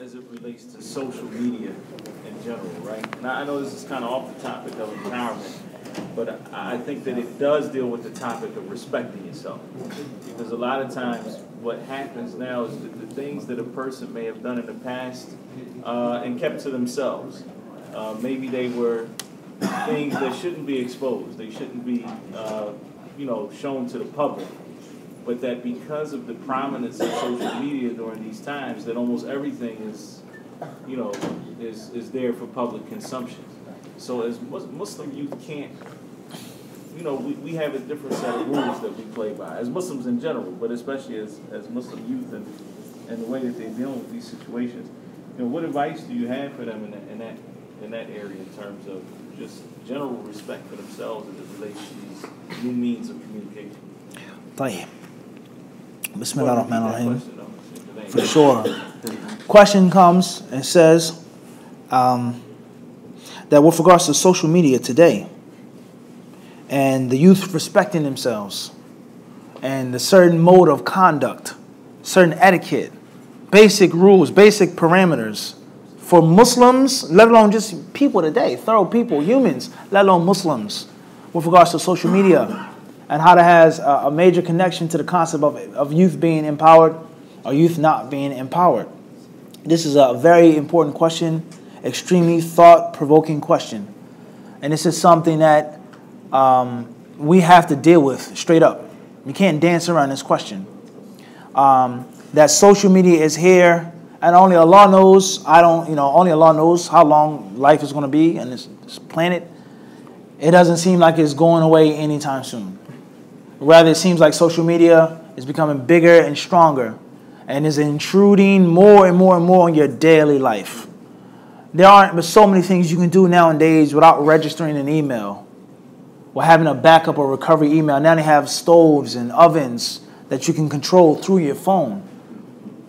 as it relates to social media in general, right? Now, I know this is kind of off the topic of empowerment, but I think that it does deal with the topic of respecting yourself. Because a lot of times what happens now is that the things that a person may have done in the past and kept to themselves, maybe they were things that shouldn't be exposed. They shouldn't be, shown to the public. But that because of the prominence of social media during these times, that almost everything is there for public consumption. So as Muslim youth can't, we have a different set of rules that we play by, as Muslims in general, but especially as Muslim youth and the way that they're dealing with these situations. What advice do you have for them in that area in terms of just general respect for themselves as it relates to these new means of communication? طيب. Bismillah ar-Rahman ar-Rahim. For sure. Question comes and says that with regards to social media today and the youth respecting themselves and the certain mode of conduct, certain etiquette, basic rules, basic parameters for Muslims, let alone just people today, thorough people, humans, let alone Muslims, with regards to social media and how it has a major connection to the concept of youth being empowered or youth not being empowered. This is a very important question, extremely thought-provoking question. And this is something that we have to deal with straight up. You can't dance around this question. That social media is here, and only Allah knows. Only Allah knows how long life is going to be on this planet. It doesn't seem like it's going away anytime soon. Rather, it seems like social media is becoming bigger and stronger and is intruding more and more and more on your daily life. There aren't but so many things you can do nowadays without registering an email or having a backup or recovery email. Now they have stoves and ovens that you can control through your phone.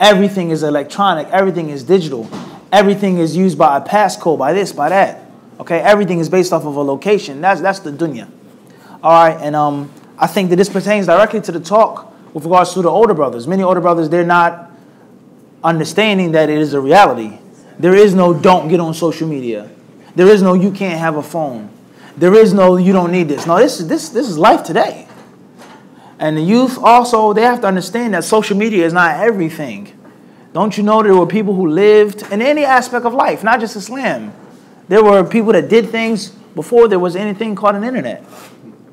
Everything is electronic. Everything is digital. Everything is used by a passcode, by this, by that. Okay, everything is based off of a location. That's the dunya. All right, and I think that this pertains directly to the talk with regards to the older brothers. Many older brothers, they're not understanding that it is a reality. There is no don't get on social media. There is no you can't have a phone. There is no you don't need this. No, this is life today. And the youth also, they have to understand that social media is not everything. Don't you know there were people who lived in any aspect of life, not just Islam. There were people that did things before there was anything called an internet.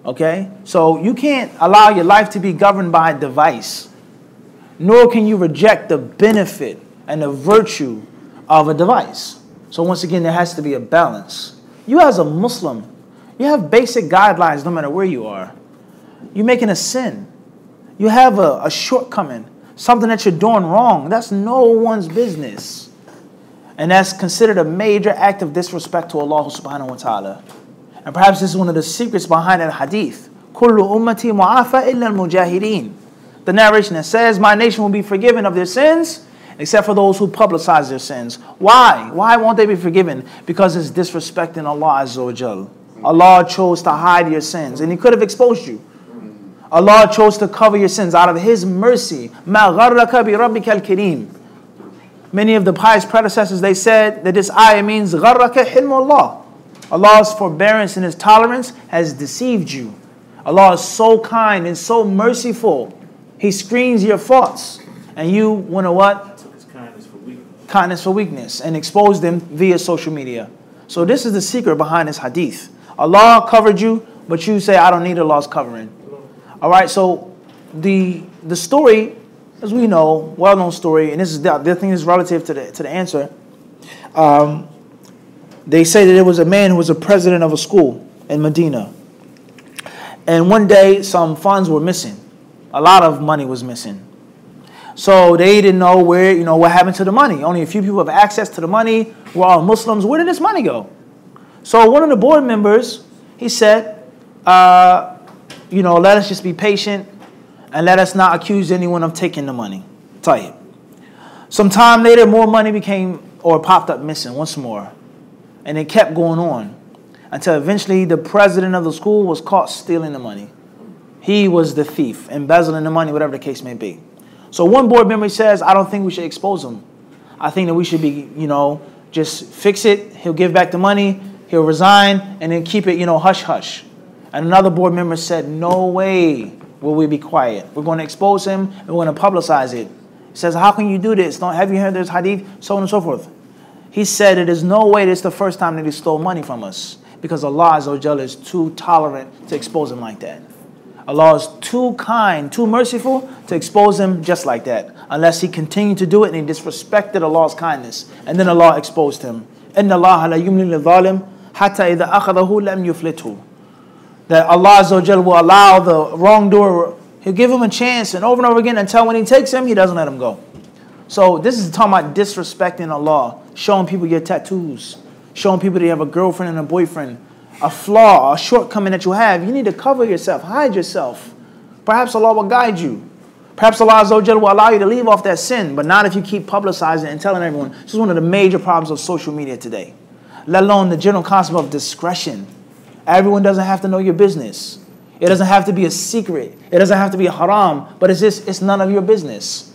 Okay? So you can't allow your life to be governed by a device. Nor can you reject the benefit and the virtue of a device. So once again, there has to be a balance. You as a Muslim, you have basic guidelines no matter where you are. You're making a sin. You have a shortcoming, something that you're doing wrong. That's no one's business. And that's considered a major act of disrespect to Allah subhanahu wa ta'ala. And perhaps this is one of the secrets behind the hadith. كُلُّ أُمَّتِي مُعَافَى إِلَّا الْمُجَاهِرِينَ. The narration that says, my nation will be forgiven of their sins, except for those who publicize their sins. Why? Why won't they be forgiven? Because it's disrespecting Allah Azza wa Jal. Allah chose to hide your sins, and He could have exposed you. Allah chose to cover your sins out of His mercy. مَا غَرَّكَ بِرَبِّكَ الْكَرِيمِ. Many of the pious predecessors, they said that this ayah means غَرَّكَ حِلْمُ اللَّهِ. Allah's forbearance and His tolerance has deceived you. Allah is so kind and so merciful. He screens your faults. And you want to what? Took His kindness for weakness. Kindness for weakness. And expose them via social media. So this is the secret behind this hadith. Allah covered you, but you say, I don't need Allah's covering. Alright, so the story, as we know, well-known story, and this is the thing is relative to the answer. They say that there was a man who was a president of a school in Medina. And one day, some funds were missing. A lot of money was missing. So they didn't know where, what happened to the money. Only a few people have access to the money. We're all Muslims. Where did this money go? So one of the board members, he said, let us just be patient and let us not accuse anyone of taking the money. Tayyib. Some time later, more money popped up missing once more. And it kept going on until eventually the president of the school was caught stealing the money. He was the thief, embezzling the money, whatever the case may be. So one board member says, I don't think we should expose him. I think that we should be, just fix it. He'll give back the money. He'll resign and then keep it, hush hush. And another board member said, no way will we be quiet. We're going to expose him and we're going to publicize it. He says, how can you do this? Have you heard this hadith? So on and so forth. He said, it is no way this is the first time that he stole money from us, because Allah Azza wa Jalla is too tolerant to expose him like that. Allah is too kind, too merciful to expose him just like that, unless he continued to do it and he disrespected Allah's kindness. And then Allah exposed him. إِنَّ اللَّهَ لَا يُمْلِي لِلظَّالِمِ حَتَّى إِذَا أَخَذَهُ لَمْ يُفْلِتْهُ. That Allah Azza wa Jalla will allow the wrongdoer, he'll give him a chance and over again until when he takes him, he doesn't let him go. So this is talking about disrespecting Allah, showing people your tattoos, showing people that you have a girlfriend and a boyfriend, a flaw, a shortcoming that you have. You need to cover yourself, hide yourself. Perhaps Allah will guide you. Perhaps Allah Azza wa Jalla will allow you to leave off that sin, but not if you keep publicizing and telling everyone. This is one of the major problems of social media today, let alone the general concept of discretion. Everyone doesn't have to know your business. It doesn't have to be a secret. It doesn't have to be a haram, but it's none of your business.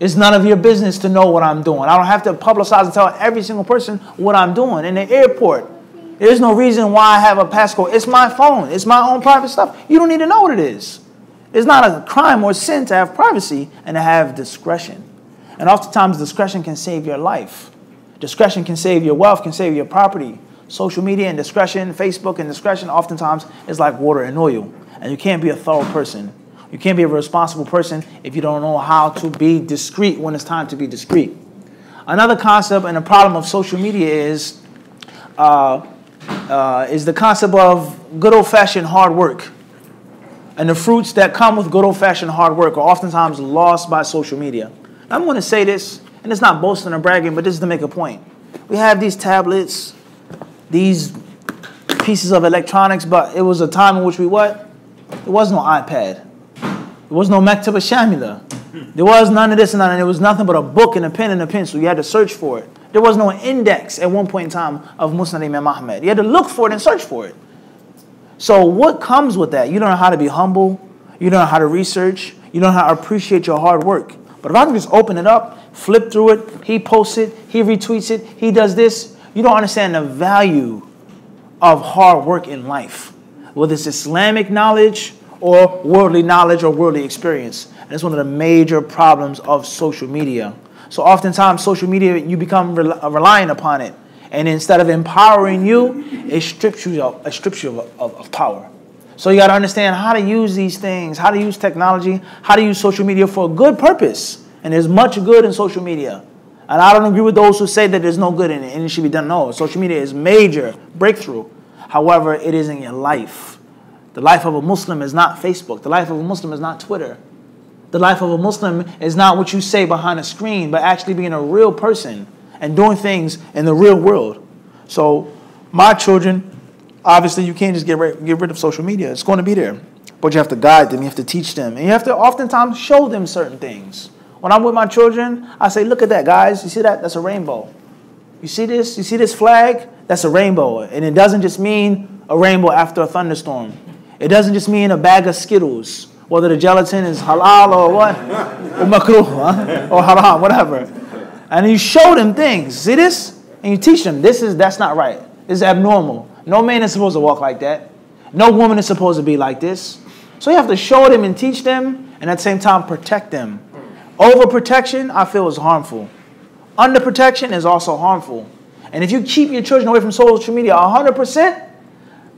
It's none of your business to know what I'm doing. I don't have to publicize and tell every single person what I'm doing. In the airport, there's no reason why I have a passcode. It's my phone. It's my own private stuff. You don't need to know what it is. It's not a crime or sin to have privacy and to have discretion. And oftentimes discretion can save your life. Discretion can save your wealth, can save your property. Social media and discretion, Facebook and discretion oftentimes is like water and oil. And you can't be a thorough person. You can't be a responsible person if you don't know how to be discreet when it's time to be discreet. Another concept and a problem of social media is the concept of good old-fashioned hard work. And the fruits that come with good old-fashioned hard work are oftentimes lost by social media. I'm going to say this, and it's not boasting or bragging, but this is to make a point. We have these tablets, these pieces of electronics, but it was a time in which we what? There was no iPad. There was no Maktaba Shamila. There was none of this and none, and there was nothing but a book and a pen and a pencil. You had to search for it. There was no index at one point in time of Musnad Imam Ahmad. You had to look for it and search for it. So what comes with that? You don't know how to be humble. You don't know how to research. You don't know how to appreciate your hard work. But if I can just open it up, flip through it, he posts it, he retweets it, he does this, you don't understand the value of hard work in life, whether it's Islamic knowledge or worldly knowledge or worldly experience. And it's one of the major problems of social media. So oftentimes social media, you become reliant upon it. And instead of empowering you, it strips you of power. So you got to understand how to use these things, how to use technology, how to use social media for a good purpose. And there's much good in social media. And I don't agree with those who say that there's no good in it and it should be done. No, social media is major breakthrough. However, it isn't your life. The life of a Muslim is not Facebook. The life of a Muslim is not Twitter. The life of a Muslim is not what you say behind a screen, but actually being a real person and doing things in the real world. So my children, obviously you can't just get rid of social media. It's going to be there. But you have to guide them. You have to teach them. And you have to oftentimes show them certain things. When I'm with my children, I say, look at that, guys. You see that? That's a rainbow. You see this? You see this flag? That's a rainbow. And it doesn't just mean a rainbow after a thunderstorm. It doesn't just mean a bag of Skittles, whether the gelatin is halal or what, or makruh, or haram, whatever. And you show them things. See this? And you teach them, that's not right. This is abnormal. No man is supposed to walk like that. No woman is supposed to be like this. So you have to show them and teach them, and at the same time protect them. Overprotection, I feel, is harmful. Underprotection is also harmful. And if you keep your children away from social media 100%,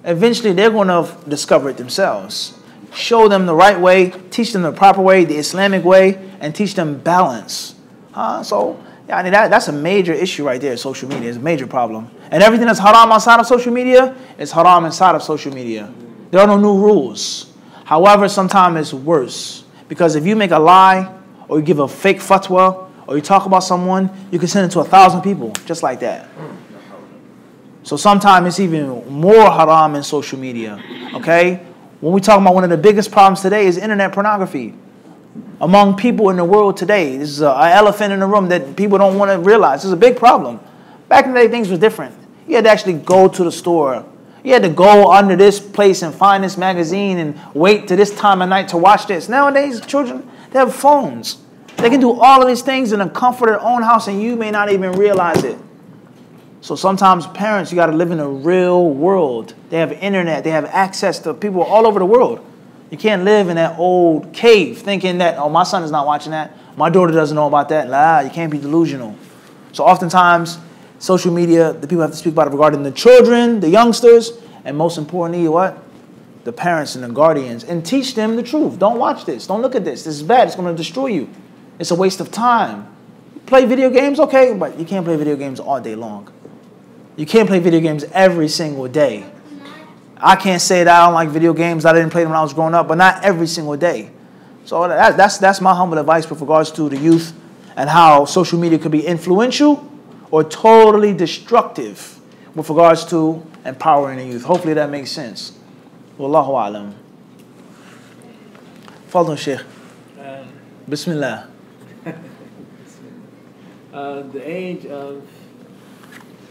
eventually they're going to discover it themselves. Show them the right way, teach them the proper way, the Islamic way, and teach them balance. So yeah, I mean, that's a major issue right there. Social media is a major problem. And everything that's haram outside of social media is haram inside of social media. There are no new rules. However, sometimes it's worse. Because if you make a lie, or you give a fake fatwa, or you talk about someone, you can send it to 1,000 people, just like that. So sometimes it's even more haram in social media, okay? When we talk about one of the biggest problems today is internet pornography. Among people in the world today, this is an elephant in the room that people don't want to realize. This is a big problem. Back in the day, things were different. You had to actually go to the store. You had to go under this place and find this magazine and wait to this time of night to watch this. Nowadays, children, they have phones. They can do all of these things in the comfort of their own house, and you may not even realize it. So sometimes parents, you got to live in a real world. They have internet. They have access to people all over the world. You can't live in that old cave thinking that, oh, my son is not watching that. My daughter doesn't know about that. Nah, you can't be delusional. So oftentimes, social media, the people have to speak about it regarding the children, the youngsters, and most importantly, what? The parents and the guardians. And teach them the truth. Don't watch this. Don't look at this. This is bad. It's going to destroy you. It's a waste of time. Play video games, okay, but you can't play video games all day long. You can't play video games every single day. I can't say that I don't like video games. I didn't play them when I was growing up, but not every single day. So that's my humble advice with regards to the youth and how social media could be influential or totally destructive with regards to empowering the youth. Hopefully that makes sense. Wallahu alam. Fadl Sheikh. Bismillah. The age of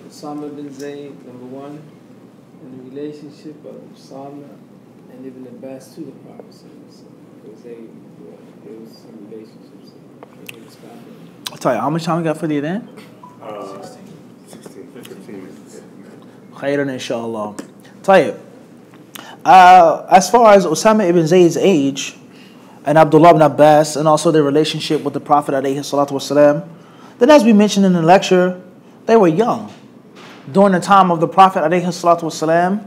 Usama bin Zayd, number one, and the relationship of Usama and Ibn Abbas to the Prophet. Because there was some relationships. Can you expound on that? I'll tell you, how much time we got for the event? 16, 15 minutes. Khairan inshallah. Tayyib. As far as Usama ibn Zayd's age, and Abdullah ibn Abbas, and also their relationship with the Prophet alayhi salatu wasalam, then as we mentioned in the lecture, they were young. During the time of the Prophet alayhi salatu wasalam,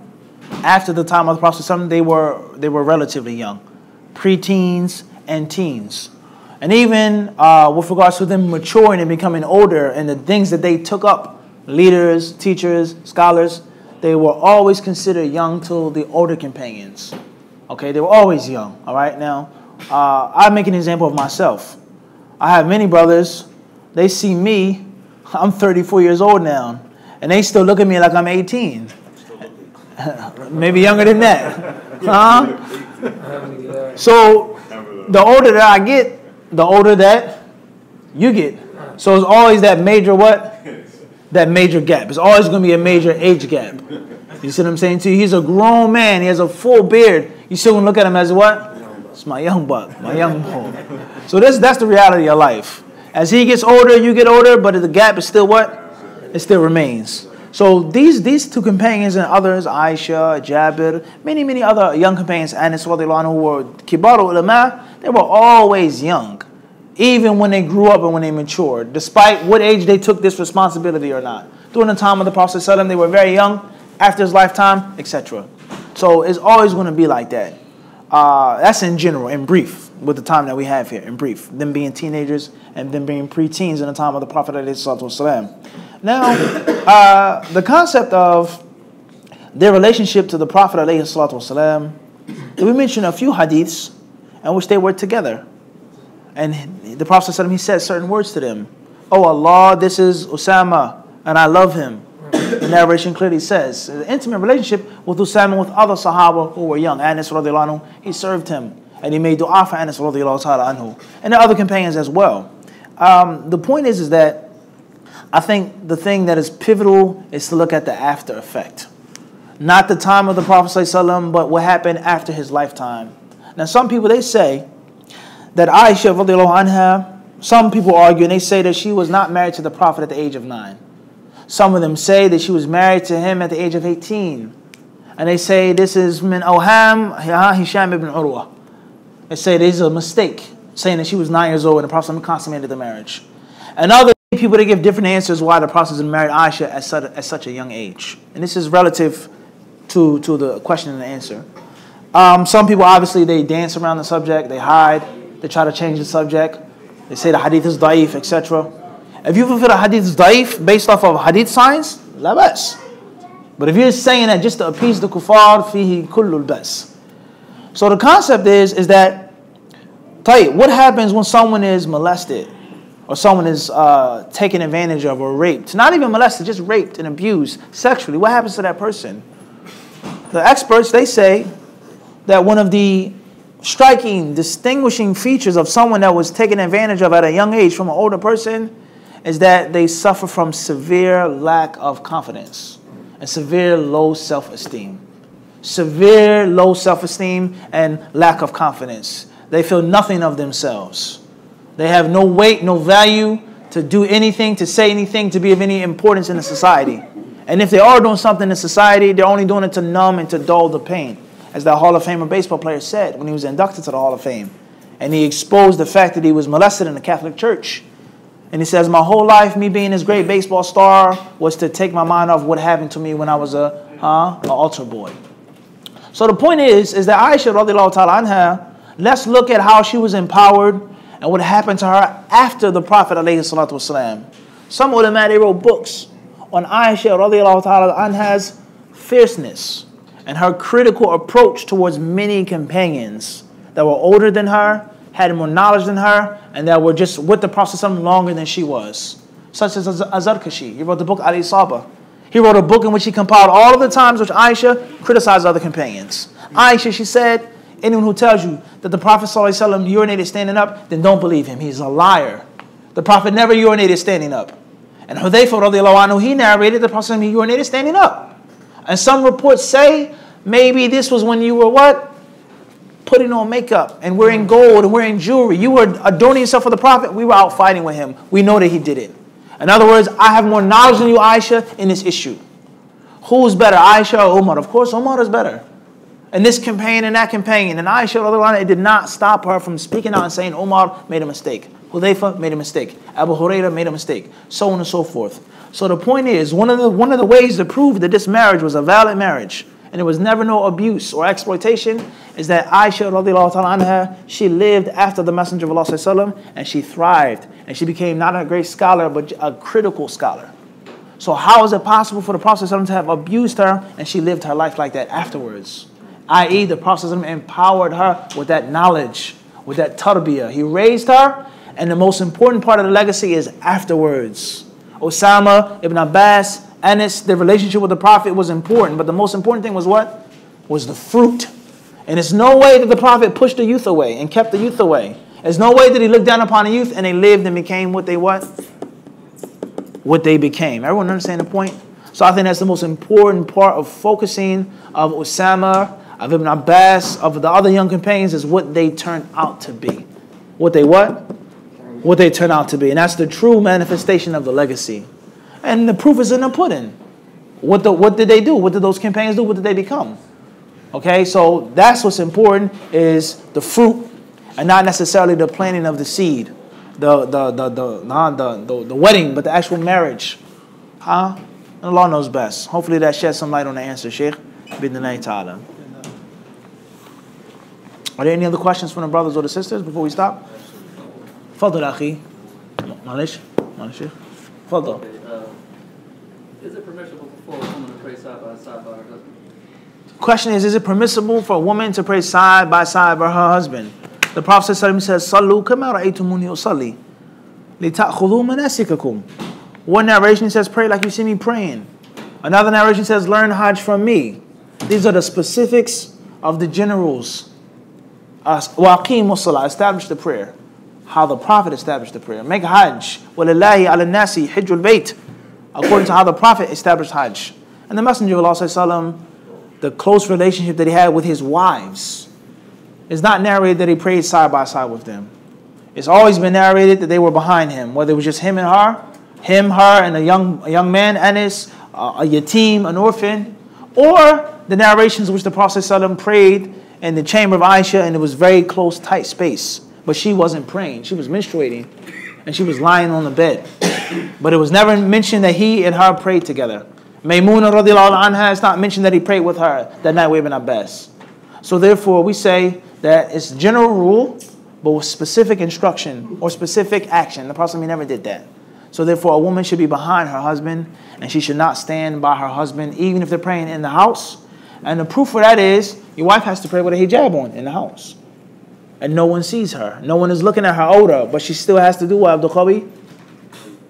after the time of the Prophet sallam, they were relatively young. Pre-teens and teens. And even with regards to them maturing and becoming older and the things that they took up, leaders, teachers, scholars, they were always considered young to the older companions. Okay, they were always young. All right, now, I make an example of myself. I have many brothers. They see me. I'm 34 years old now, and they still look at me like I'm 18. Maybe younger than that. Huh? So the older that I get, the older that you get. So it's always that major what? That major gap. It's always going to be a major age gap. You see what I'm saying to you? He's a grown man. He has a full beard. You still going to look at him as what? It's my young buck, my young boy. So that's the reality of life. As he gets older, you get older, but the gap is still what? It still remains. So these two companions and others, Aisha, Jabir, many other young companions, Anas radiallahu anhu, who were kibar ulama, they were always young, even when they grew up and when they matured, despite what age they took this responsibility or not. During the time of the Prophet ﷺ, they were very young, after his lifetime, etc. So it's always going to be like that. That's in general, in brief, with the time that we have here, in brief. Them being teenagers and them being pre-teens in the time of the Prophet ﷺ. Now, the concept of their relationship to the Prophet ﷺ, we mentioned a few hadiths in which they were together. And the Prophet ﷺ, he said certain words to them. Oh Allah, this is Usama, and I love him. The narration clearly says an intimate relationship with Usama and with other Sahaba who were young. Anas radiallahu anhu, he served him, and he made dua for Anas radiallahu ta'ala anhu, and the other companions as well. The point is that I think the thing that is pivotal is to look at the after effect. Not the time of the Prophet ﷺ, but what happened after his lifetime. Now some people, they say that Aisha radiallahu anha, some people argue and they say that she was not married to the Prophet at the age of 9. Some of them say that she was married to him at the age of 18. And they say this is min awham Hisham ibn Urwa. They say this is a mistake, saying that she was 9 years old when the Prophet consummated the marriage. And other people, they give different answers why the Prophet married Aisha at such a young age. And this is relative to the question and the answer. Some people, obviously, they dance around the subject, they hide, they try to change the subject. They say the hadith is da'if, etc. If you fulfill a hadith is da'if based off of hadith science, la bas. But if you're saying that just to appease the kuffar, fihi kullul bas. So the concept is that, what happens when someone is molested or someone is taken advantage of or raped? Not even molested, just raped and abused sexually. What happens to that person? The experts, they say that one of the striking, distinguishing features of someone that was taken advantage of at a young age from an older person is that they suffer from severe lack of confidence and severe low self-esteem. Severe low self-esteem and lack of confidence. They feel nothing of themselves. They have no weight, no value to do anything, to say anything, to be of any importance in the society. And if they are doing something in society, they're only doing it to numb and to dull the pain. As that Hall of Famer baseball player said when he was inducted to the Hall of Fame. And he exposed the fact that he was molested in the Catholic Church. And he says, my whole life, me being this great baseball star, was to take my mind off what happened to me when I was an altar boy. So the point is that Aisha radiallahu ta'ala anha, let's look at how she was empowered and what happened to her after the Prophet alayhi salatu wasalam. Some ulama, they wrote books on Aisha radiallahu ta'ala anha's fierceness and her critical approach towards many companions that were older than her, had more knowledge than her, and that were just with the Prophet longer than she was. Such as Az-Zarkashi. He wrote the book Al-Isaba. He wrote a book in which he compiled all of the times which Aisha criticized other companions. Aisha, she said, anyone who tells you that the Prophet ﷺ urinated standing up, then don't believe him. He's a liar. The Prophet never urinated standing up. And Hudayfa radiallahu anhu, he narrated the Prophet he urinated standing up. And some reports say maybe this was when you were what? Putting on makeup and wearing gold and wearing jewelry. You were adorning yourself for the Prophet. We were out fighting with him. We know that he did it. In other words, I have more knowledge than you, Aisha, in this issue. Who's better, Aisha or Umar? Of course, Umar is better. And this companion and that companion. And Aisha, it did not stop her from speaking out and saying Umar made a mistake. Hudayfa made a mistake. Abu Hurairah made a mistake. So on and so forth. So the point is, one of the ways to prove that this marriage was a valid marriage and there was never no abuse or exploitation is that Aisha radiallahu ta'ala anha, she lived after the Messenger of Allah sallallahu alaihi wasallam and she thrived and she became not a great scholar but a critical scholar. So how is it possible for the Prophet sallallahu alaihi wasallam to have abused her and she lived her life like that afterwards? I.e. the Prophet sallallahu alaihi wasallam empowered her with that knowledge, with that tarbiyah. He raised her, and the most important part of the legacy is afterwards. Osama, Ibn Abbas, Anas, their relationship with the Prophet was important, but the most important thing was what? Was the fruit. And it's no way that the Prophet pushed the youth away and kept the youth away. There's no way that he looked down upon the youth and they lived and became what they what? What they became. Everyone understand the point? So I think that's the most important part of focusing of Osama, of Ibn Abbas, of the other young companions is what they turned out to be. What they what? What they turn out to be. And that's the true manifestation of the legacy. And the proof is in the pudding. What did they do? What did those companions do? What did they become? Okay, so that's what's important is the fruit and not necessarily the planting of the seed. The wedding, but the actual marriage. And Allah knows best. Hopefully that sheds some light on the answer, Sheikh. Bidnai ta'ala. Are there any other questions from the brothers or the sisters before we stop? Fadl akhi. Malish. Fadl. Is it permissible for a woman to pray side by side by her husband? Question is it permissible for a woman to pray side by side by her husband? The Prophet says, Sallu kama ra'aytumuni usalli lita'khudhu manasikakum. One narration says, pray like you see me praying. Another narration says, learn Hajj from me. These are the specifics of the generals. Waqimu salah, establish the prayer. How the Prophet established the prayer. Make Hajj. Walillahi ala nasi hijjul bayt. According to how the Prophet established Hajj. And the Messenger of Allah sallallahu, the close relationship that he had with his wives, it's not narrated that he prayed side by side with them. It's always been narrated that they were behind him, whether it was just him and her, and a young man, Anas, a yatim, an orphan, or the narrations which the Prophet sallallahu prayed in the chamber of Aisha, and it was very close, tight space. But she wasn't praying. She was menstruating, and she was lying on the bed. But it was never mentioned that he and her prayed together. Maymuna radiallahu anha, it's not mentioned that he prayed with her that night with Ibn Abbas. So therefore, we say that it's general rule, but with specific instruction or specific action. The Prophet never did that. So therefore, a woman should be behind her husband, and she should not stand by her husband, even if they're praying in the house. And the proof for that is, your wife has to pray with a hijab on in the house. And no one sees her. No one is looking at her odor, but she still has to do what, Abdul Qawi?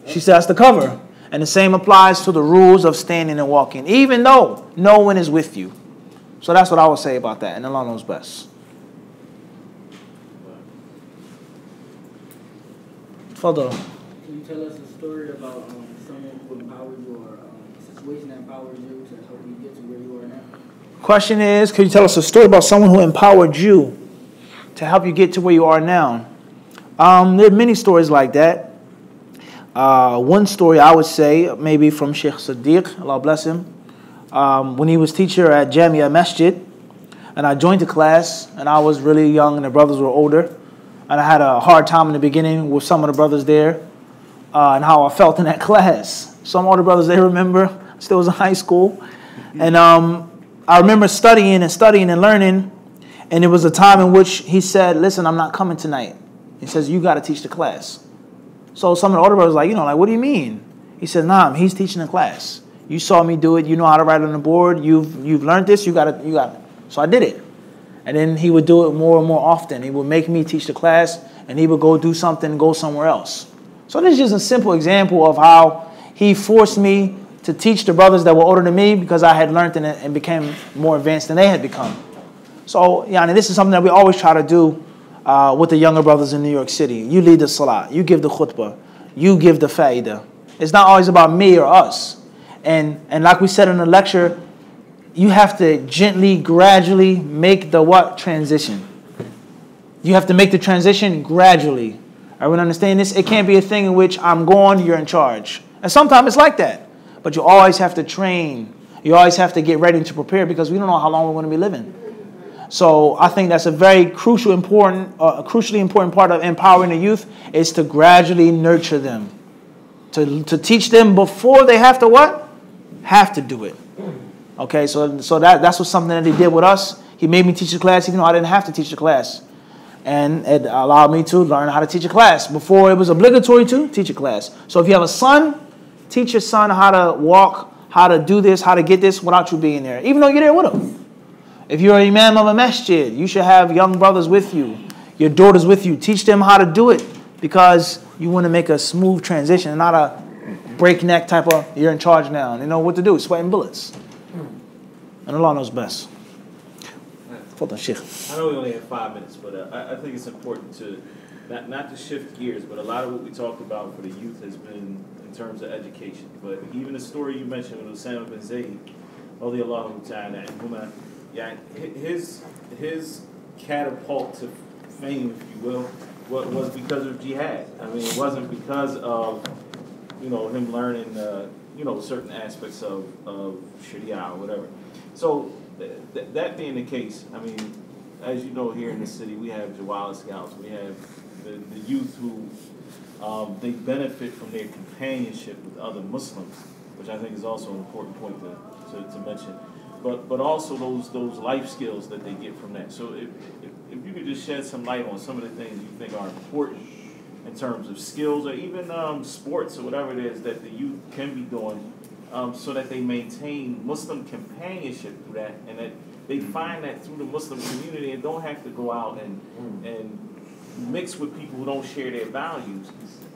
She still has to cover. And the same applies to the rules of standing and walking, even though no one is with you. So that's what I would say about that, and Allah knows best. Fadl. Can you tell us a story about someone who empowered you or a situation that empowered you to help you get to where you are now? Question is, could you tell us a story about someone who empowered you to help you get to where you are now? There are many stories like that. One story I would say, maybe from Sheikh Siddiq, Allah bless him, when he was teacher at Jamia Masjid, and I joined the class, and I was really young, and the brothers were older, and I had a hard time in the beginning with some of the brothers there, and how I felt in that class. Some older brothers, they remember, I still was in high school, and I remember studying and learning, and it was a time in which he said, listen, I'm not coming tonight. He says, you got to teach the class. So some of the older brothers were like, what do you mean? He said, nah, he's teaching the class. You saw me do it. You know how to write on the board. You've learned this. You got it. So I did it. And then he would do it more and more often. He would make me teach the class, and he would go do something, go somewhere else. So this is just a simple example of how he forced me to teach the brothers that were older than me because I had learned and became more advanced than they had become. So this is something that we always try to do with the younger brothers in New York City. You lead the salah. You give the khutbah. You give the fa'idah. It's not always about me or us. And like we said in the lecture, you have to gently, gradually make the what? Transition. You have to make the transition gradually. Everyone understand this? It can't be a thing in which I'm gone, you're in charge. And sometimes it's like that. But you always have to train. You always have to get ready to prepare because we don't know how long we're going to be living. So I think that's a very crucially important part of empowering the youth is to gradually nurture them. To teach them before they have to what? Have to do it. Okay, so that's what something that he did with us. He made me teach the class even though I didn't have to teach the class. And it allowed me to learn how to teach a class. Before it was obligatory to teach a class. So if you have a son, teach your son how to walk, how to do this, how to get this without you being there. Even though you're there with him. If you're an imam of a masjid, you should have young brothers with you. Your daughters with you. Teach them how to do it. Because you want to make a smooth transition and not a breakneck type of, you're in charge now. And you know what to do, sweating bullets. And Allah knows best. Sheikh. I know we only have 5 minutes, but I think it's important to not to shift gears, but a lot of what we talked about for the youth has been in terms of education. But even the story you mentioned with Osama bin Zayd, radiyallahu ta'ala anhuma, his catapult to fame, if you will, was because of jihad. I mean, it wasn't because of him learning certain aspects of Sharia or whatever. So that being the case, I mean, as you know, here in the city, we have Jawala Scouts. We have the youth who they benefit from their companionship with other Muslims, which I think is also an important point to mention. But also those life skills that they get from that. So if you could just shed some light on some of the things you think are important in terms of skills or even sports or whatever it is that the youth can be doing so that they maintain Muslim companionship through that and that they find that through the Muslim community and don't have to go out and mix with people who don't share their values.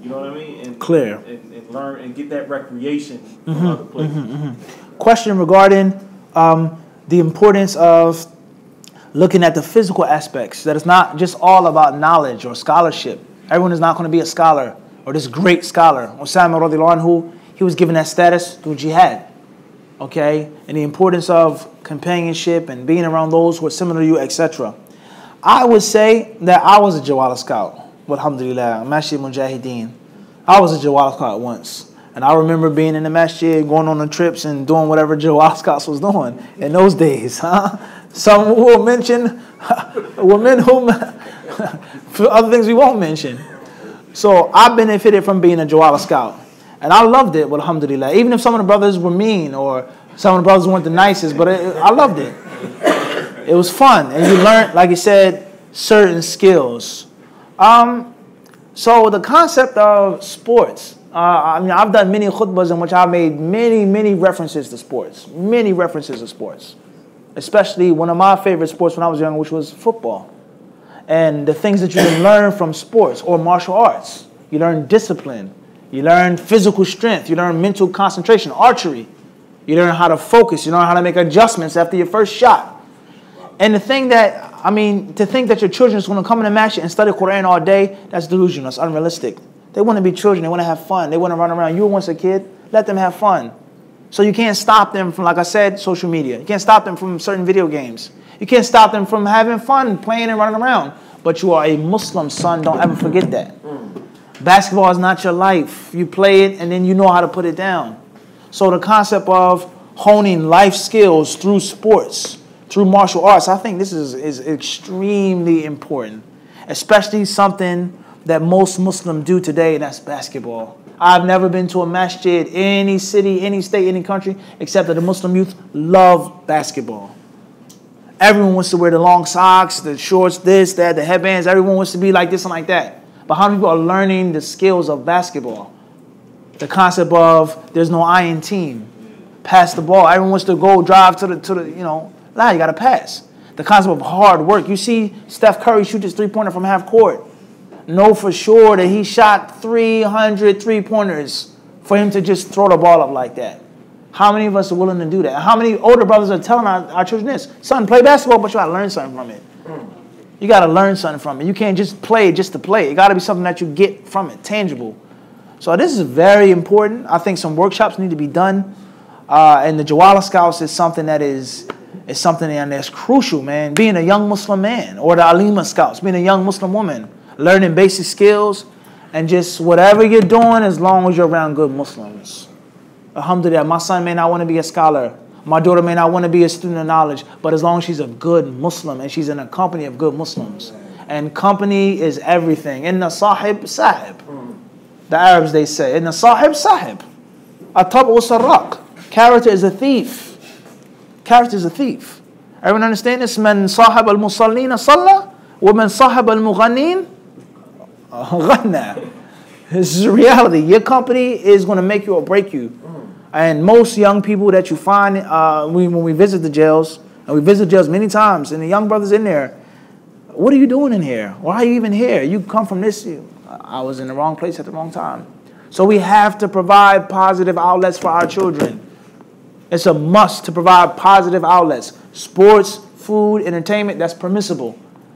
You know what I mean? And, Clear. And learn and get that recreation from other places. Question regarding the importance of looking at the physical aspects. That it's not just all about knowledge or scholarship. Everyone is not going to be a scholar or this great scholar. Osama radiallahu anhu, he was given that status through jihad. Okay? And the importance of companionship and being around those who are similar to you, etc. I would say that I was a Jawala scout. Alhamdulillah, Masjid Mujahideen. I was a Jawala scout once. And I remember being in the masjid, going on the trips and doing whatever Jawala Scouts was doing in those days. Some will mention, women whom, for other things we won't mention. So I benefited from being a Jawala Scout. And I loved it, well, alhamdulillah. Even if some of the brothers were mean or some of the brothers weren't the nicest, but I loved it. It was fun. And you learned, like you said, certain skills. So the concept of sports. I've done many khutbahs in which I've made many references to sports. Many references to sports. Especially one of my favorite sports when I was young, which was football. And the things that you can learn from sports or martial arts. You learn discipline. You learn physical strength. You learn mental concentration, archery. You learn how to focus. You learn how to make adjustments after your first shot. And to think that your children is going to come in the masjid and study Quran all day, that's delusional. That's unrealistic. They want to be children. They want to have fun. They want to run around. You were once a kid. Let them have fun. So you can't stop them from, like I said, social media. You can't stop them from certain video games. You can't stop them from having fun, playing and running around. but you are a Muslim, son. Don't ever forget that. Basketball is not your life. You play it and then you know how to put it down. So the concept of honing life skills through sports, through martial arts, I think this is extremely important, especially something that most Muslims do today, and that's basketball. I've never been to a masjid, any city, any state, any country, except that the Muslim youth love basketball. Everyone wants to wear the long socks, the shorts, this, that, the headbands. Everyone wants to be like this and like that. But how many people are learning the skills of basketball? The concept of there's no I in team. Pass the ball. Everyone wants to go drive to the you line. You got to pass. The concept of hard work. You see Steph Curry shoot his three-pointer from half court. Know for sure that he shot 300 three-pointers for him to just throw the ball up like that. How many of us are willing to do that? How many older brothers are telling our children this? Son, play basketball, but you got to learn something from it. You got to learn something from it. You can't just play just to play. It got to be something that you get from it, tangible. So this is very important. I think some workshops need to be done. And the Jawala Scouts is something that is something that's crucial, man. Being a young Muslim man, or the Alima Scouts, being a young Muslim woman, learning basic skills, and just whatever you're doing, as long as you're around good Muslims. Alhamdulillah, my son may not want to be a scholar. My daughter may not want to be a student of knowledge, but as long as she's a good Muslim and she's in a company of good Muslims. And company is everything. Inna sahib sahib. The Arabs, they say, Inna sahib sahib. Atab usarraq. Character is a thief. Character is a thief. Everyone understand this? Man sahib al-musallina salla, wa man sahib al-mughannin ghanna. This is reality. Your company is going to make you or break you. And most young people that you find, when we visit the jails, and we visit jails many times, and the young brothers in there, what are you doing in here? Why are you even here? You come from this. I was in the wrong place at the wrong time. So we have to provide positive outlets for our children. It's a must to provide positive outlets. Sports, food, entertainment, that's permissible.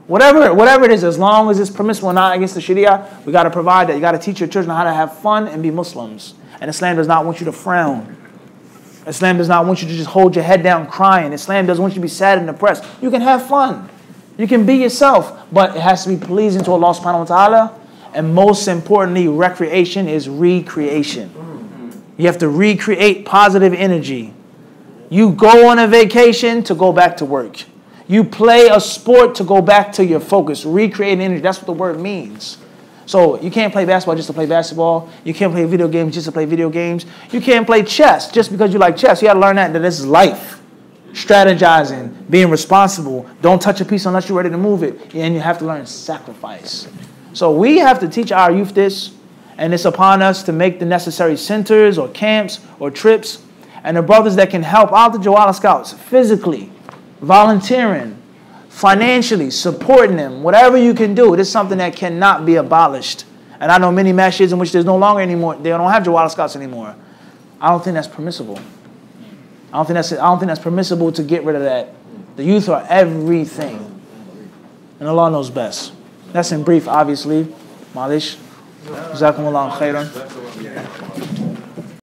Whatever it is, as long as it's permissible and not against the Sharia, we got to provide that. You got to teach your children how to have fun and be Muslims. And Islam does not want you to frown. Islam does not want you to just hold your head down crying. Islam doesn't want you to be sad and depressed. You can have fun. You can be yourself, but it has to be pleasing to Allah subhanahu wa ta'ala. And most importantly, recreation is recreation. You have to recreate positive energy. You go on a vacation to go back to work. You play a sport to go back to your focus. Recreate energy. That's what the word means. So you can't play basketball just to play basketball. You can't play video games just to play video games. You can't play chess just because you like chess. You got to learn that this is life. Strategizing, being responsible. Don't touch a piece unless you're ready to move it. And you have to learn sacrifice. So we have to teach our youth this. And it's upon us to make the necessary centers or camps or trips. And the brothers that can help out the Jawala Scouts physically, volunteering, financially, supporting them, whatever you can do, it is something that cannot be abolished. And I know many masjids in which there's no longer anymore, they don't have Jawala Scouts anymore. I don't think that's permissible. I don't think that's permissible to get rid of that. The youth are everything. And Allah knows best. That's in brief, obviously. Malish. Jazakumullah khairan.